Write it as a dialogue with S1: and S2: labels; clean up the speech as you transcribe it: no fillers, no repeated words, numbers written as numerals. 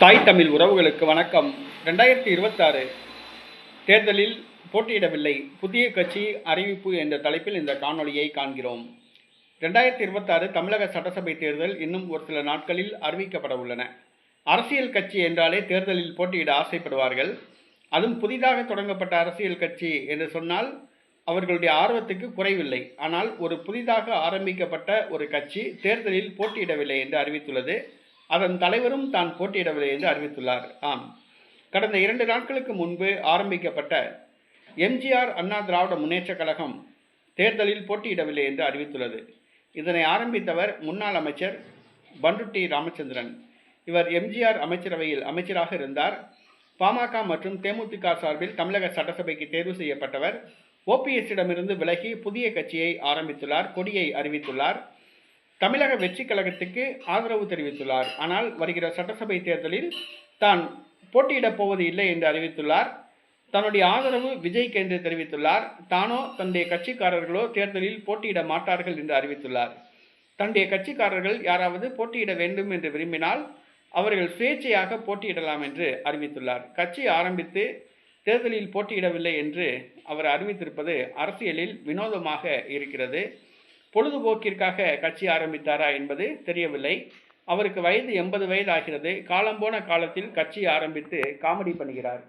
S1: தாய் தமிழ் உறவுகளுக்கு வணக்கம். 2026 தேர்தலில் போட்டியிடவில்லை, புதிய கட்சி அறிவிப்பு என்ற தலைப்பில் இந்த காணொளியை காண்கிறோம். 2026 தமிழக சட்டசபை தேர்தல் இன்னும் ஒரு சில நாட்களில் அறிவிக்கப்பட உள்ளன. அரசியல் கட்சி என்றாலே தேர்தலில் போட்டியிட ஆசைப்படுவார்கள். அதுவும் புதிதாக தொடங்கப்பட்ட அரசியல் கட்சி என்று சொன்னால் அவர்களுடைய ஆர்வத்துக்கு குறைவில்லை. ஆனால் ஒரு புதிதாக ஆரம்பிக்கப்பட்ட ஒரு கட்சி தேர்தலில் போட்டியிடவில்லை என்று அறிவித்துள்ளது. அதன் தலைவரும் தான் போட்டியிடவில்லை என்று அறிவித்துள்ளார். ஆம், கடந்த 2 நாட்களுக்கு முன்பு ஆரம்பிக்கப்பட்ட எம்ஜிஆர் அண்ணா திராவிட முன்னேற்ற கழகம் தேர்தலில் போட்டியிடவில்லை என்று அறிவித்துள்ளது. இதனை ஆரம்பித்தவர் முன்னாள் அமைச்சர் பண்ருட்டி ராமச்சந்திரன். இவர் எம்ஜிஆர் அமைச்சரவையில் அமைச்சராக இருந்தார். பாமக மற்றும் தேமுதிக சார்பில் தமிழக சட்டசபைக்கு தேர்வு செய்யப்பட்டவர். ஓபிஎஸ்ஸிடமிருந்து விலகி புதிய கட்சியை ஆரம்பித்துள்ளார். கொடியை அறிவித்துள்ளார். தமிழக வெற்றி கழகத்துக்கு ஆதரவு தெரிவித்துள்ளார். ஆனால் வருகிற சட்டசபை தேர்தலில் தான் போட்டியிடப் போவது இல்லை என்று அறிவித்துள்ளார். தன்னுடைய ஆதரவு விஜய்க்கு என்று தெரிவித்துள்ளார். தானோ தன்னுடைய கட்சிக்காரர்களோ தேர்தலில் போட்டியிட மாட்டார்கள் என்று அறிவித்துள்ளார். தன்னுடைய கட்சிக்காரர்கள் யாராவது போட்டியிட வேண்டும் என்று விரும்பினால் அவர்கள் சுயேட்சையாக போட்டியிடலாம் என்று அறிவித்துள்ளார். கட்சி ஆரம்பித்து தேர்தலில் போட்டியிடவில்லை என்று அவர் அறிவித்திருப்பது அரசியலில் வினோதமாக இருக்கிறது. பொழுதுபோக்கிற்காக கட்சி ஆரம்பித்தாரா என்பது தெரியவில்லை. அவருக்கு வயது 80 வயது ஆகிறது. காலம் போன காலத்தில் கட்சி ஆரம்பித்து காமெடி பண்ணுகிறார்.